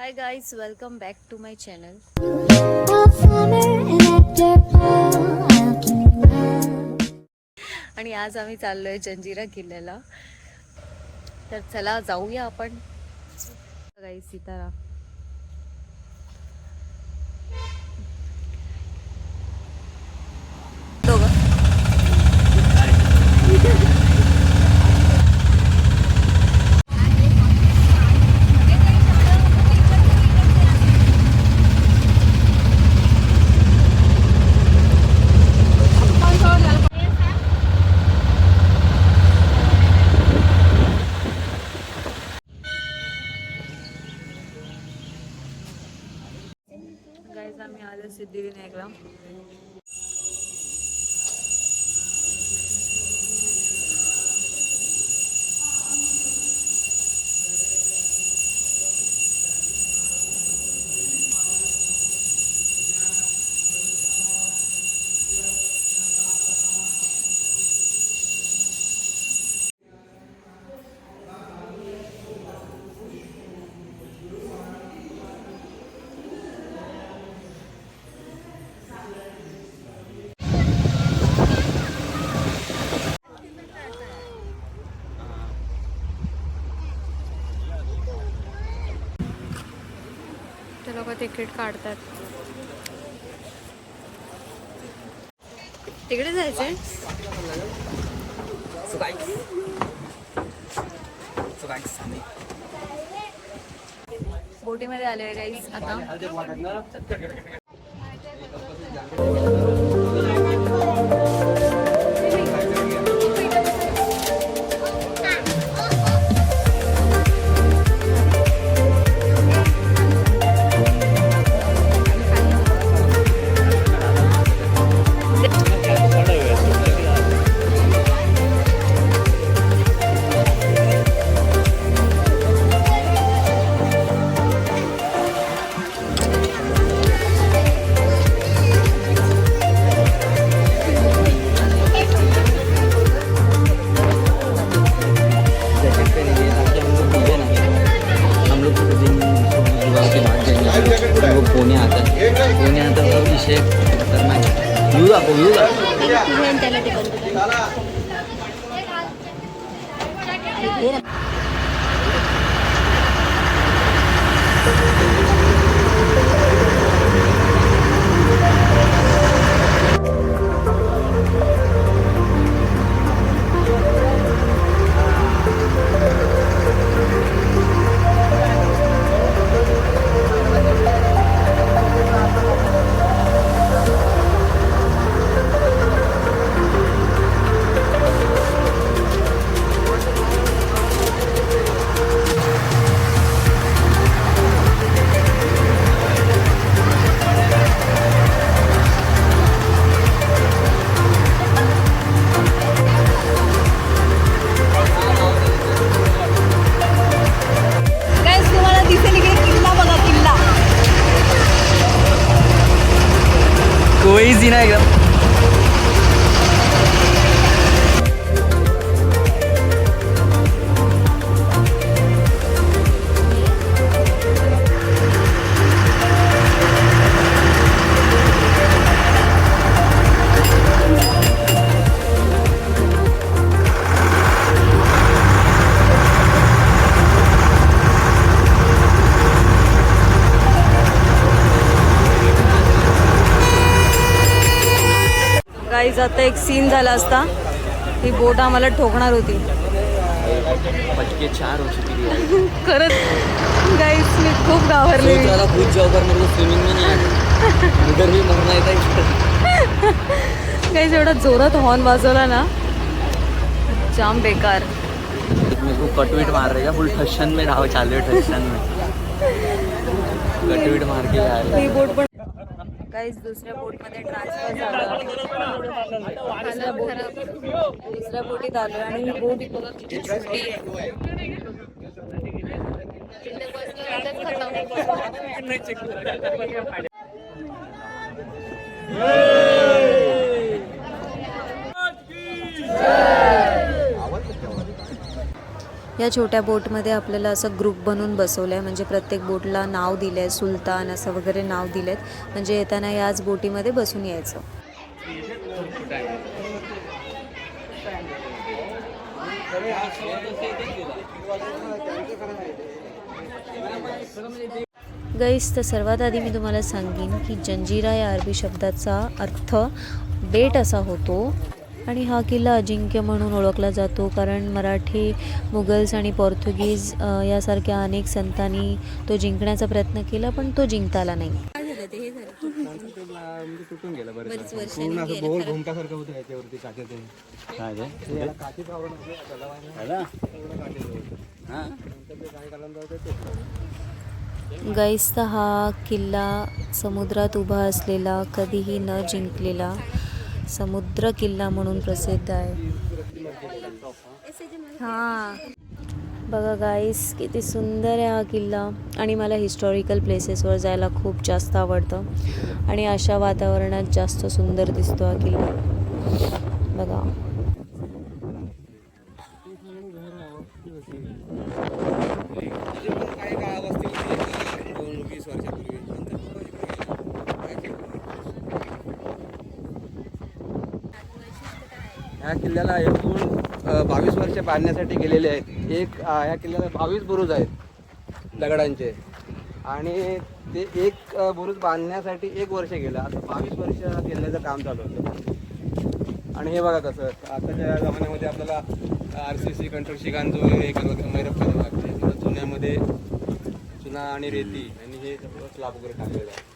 High guys, welcome back to my channel. आणि आज आम्ही चाललोय जंजिरा किल्ल्याला. तर चला जाऊया आपण. गाईज सीताराम. गाईज आम्ही आलो सिद्धिविनायकला. ते लोक तिकीट काढतात. तिकडे जायचंय. बोटीमध्ये आलोय गाईस आता. कोई जीना एकदम. गाईज आता एक सीन झाला असता. ही बोट आम्हाला ठोकणार होती. चार हो चुकी है. खरंच गाईज मी खूप घाबरले. स्विमिंग में नहीं उधर भी मरना है. गाईज एवढा जोरात हॉर्न वाजवला ना, जाम बेकार. मेरे को कटवीट मार रहेगा फुल ठशन में राव चालू है. ठशन में कटवीट मार के आ रहे. ही बोट पण गाईज दुसऱ्या बोटमध्ये ट्रान्सफर झालं. दुसऱ्या बोटीत आलो आणि ही बोट बघा किती छोटी आहे. या छोट्या बोटमध्ये आपल्याला असं ग्रुप बनवून बसवलं आहे, म्हणजे प्रत्येक बोटला नाव दिलं आहे, सुलतान असं वगैरे नाव दिलं आहेत, म्हणजे येताना याच बोटीमध्ये बसून यायचं. गाईस, तर सर्वात आधी मी तुम्हाला सांगेन की जंजिरा या अरबी शब्दाचा अर्थ बेट असा होतो आणि हा किल्ला अजिंक्य म्हणून ओळखला जातो, कारण मराठी, मुघल्स आणि पोर्तुगीज यासारख्या अनेक संतांनी तो जिंकण्याचा प्रयत्न केला, पण तो जिंकता आला नाही. तुटून गेलं बरेच पूर्ण असं गोल घुमटासारखं होतं याच्यावरती काटे ते काय ते याला काठी आवड गाईस, तर हा किल्ला समुद्रात उभा असलेला, कधीही न जिंकलेला समुद्र किल्ला म्हणून प्रसिद्ध आहे. हां, बघा गाईस, किती सुंदर आहे हा किल्ला. आणि मला हिस्टॉरिकल प्लेसेसवर जायला खूप जास्त आवडतं आणि अशा वातावरणात जास्त सुंदर दिसतो हा किल्ला. बघा, काही काळ वस्ती होती 20 वर्षापूर्वी. ह्या किल्ल्याला एकूण 22 वर्ष बांधण्यासाठी गेलेले आहेत. ह्या किल्ल्याला 22 बुरुज आहेत दगडांचे, आणि ते एक बुरुज बांधण्यासाठी 1 वर्ष गेलं. आता 22 वर्ष किल्ल्याचं काम चालू होतं. आणि हे बघा कसं आताच्या जमान्यामध्ये आपल्याला RCC कंट्रोल शिकान जो एक मैरप करावं लागते. जुन्यामध्ये चुना आणि रेती आणि हे सगळं स्लॅब वगैरे टाकलेलं आहे.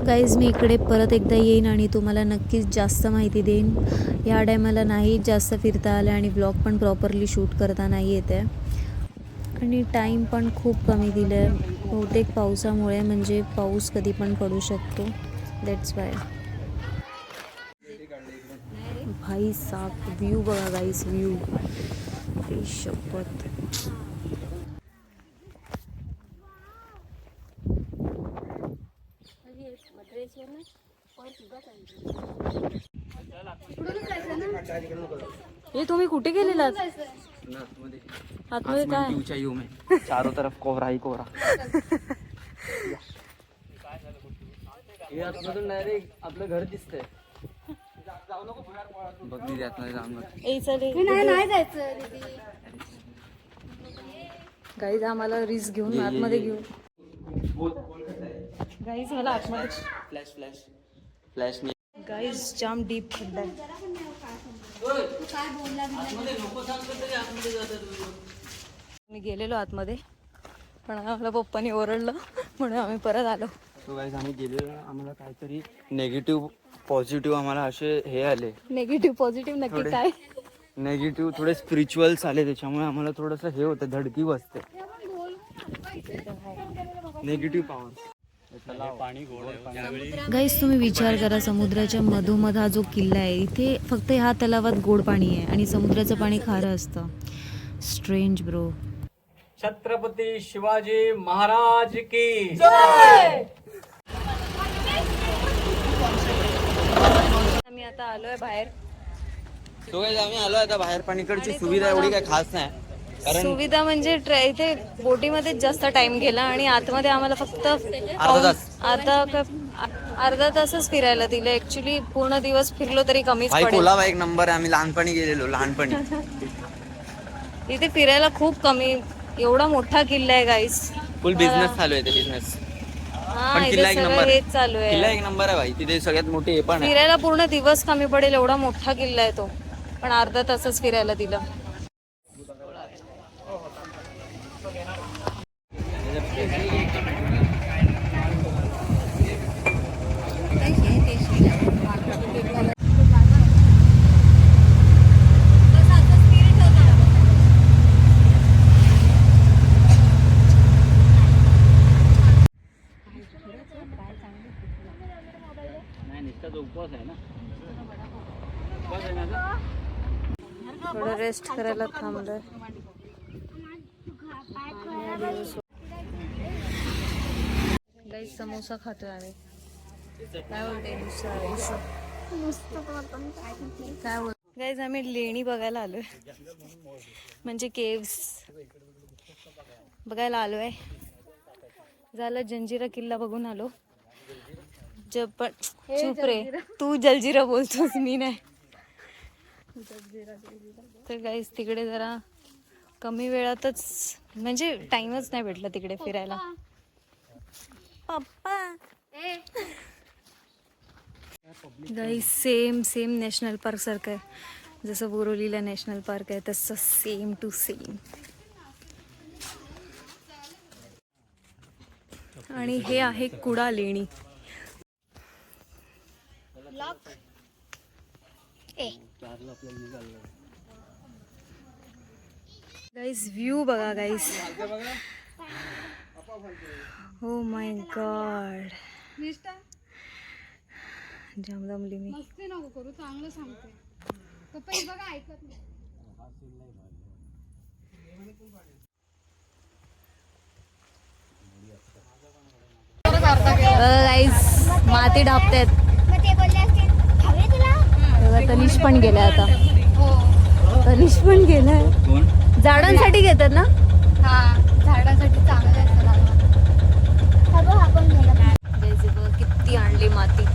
गाईज, मी इकडे परत एकदा येईन आणि तुम्हाला नक्कीच जास्त माहिती देईन. या टायमाला नाही जास्त फिरता आलं आणि ब्लॉग पण प्रॉपरली शूट करता नाही येत आहे, आणि टाईम पण खूप कमी दिलं आहे, बहुतेक पावसामुळे, म्हणजे पाऊस कधी पण पडू शकतो. That's why. भाई साहब, व्ह्यू बघा गाईज, व्ह्यू शपथ. हे तुम्ही कुठे गेलेलात? आतमध्ये काय? चारों तरफ कोहरा ही कोहरा. हे आतमधून डायरेक्ट आपलं घर दिसतंय. बघ दीदी, आतमध्ये जाऊन गाईज, आम्हाला रिस्क घेऊन आतमध्ये घेऊन. गाईज, मला आतमध्ये. Flash flash flash. गाईज, जाम डीप खड्डा आहे. मी गेलेलो आतमध्ये, पण आम्हाला पप्पानी ओरडलं म्हणून आम्ही परत आलो. सो गाईज, आम्ही गेलेलो, आम्हाला काहीतरी नेगेटिव्ह पॉझिटिव्ह आम्हाला असे हे आले. नेगेटिव्ह पॉझिटिव्ह नक्की काय? नेगेटिव्ह थोडे स्पिरिच्युअल्स आले, त्याच्यामुळे आम्हाला थोडंसं हे होतं, धडकी बसते. Negative power. गाईस, तुम्ही विचार करा, समुद्राच्या मधोमध हा जो किल्ला आहे, इथे फक्त ह्या तलावात गोड पाणी आहे आणि समुद्राचं पाणी खारं असतं. Strange bro. छत्रपती शिवाजी महाराज की जय. आम्ही आता आलोय बाहेर. तो गाईज, आम्ही आलो आता बाहेर. पण इकडची सुविधा एवढी काही खास नाही, कारण सुविधा म्हणजे इथे बोटीमध्ये जास्त टाइम गेला आणि आतमध्ये आम्हाला फक्त अर्धा तासच फिरायला दिलं. ऍक्च्युली पूर्ण दिवस फिरलो तरी कमीच भाई पडेल. कोलाबा एक नंबर आहे. आम्ही लहानपणी गेलेलो, लहानपणी. इथे फिरायला खूप कमी. एवढा मोठा किल्ला आहे गाईस. फुल बिझनेस चालू आहे, ते बिझनेस. हा, पण इथे किल्ला एक सगळं नंबर, हेच चालू किल्ला आहे. एक नंबर आहे भाई. तिथे सगळ्यात मोठी हे पण आहे. फिरायला पूर्ण दिवस कमी पडेल, एवढा मोठा किल्ला आहे तो, पण अर्धा तासच फिरायला दिलं. नाही, निष्ठाचा उपवास आहे ना. रेस्ट करायला थांबलोय. गाईस समोसा खातोय आम्ही. काय बोलते काय बोल गाईस आम्ही लेणी बघायला आलोय, म्हणजे केव्स बघायला आलोय. झालं जंजिरा किल्ला बघून आलो. पण चुप रे, तू जलजिरा बोलतोस, मी नाही. तर गाईस तिकडे जरा कमी वेळातच, म्हणजे टाइमच नाही भेटला तिकडे फिरायला. पप्पा गाईस सेम नॅशनल पार्क सारखं आहे. जसं बोरोलीला नॅशनल पार्क आहे तसं सेम टू सेम. आणि हे आहे कुडा लेणी. गाईस व्ह्यू बघा गाईस. ओ माय गॉड, जाम दमली मी. मस्ती नको करू, चांगलं सांगते. पप्पा बघा ऐकत नाही. गाईस माती डाबतायत. तनिष पण गेलाय आता. तनिष पण गेलाय. झाडांसाठी घेतात ना. हा, झाडासाठी चांगलं आहे. किती आणली माती.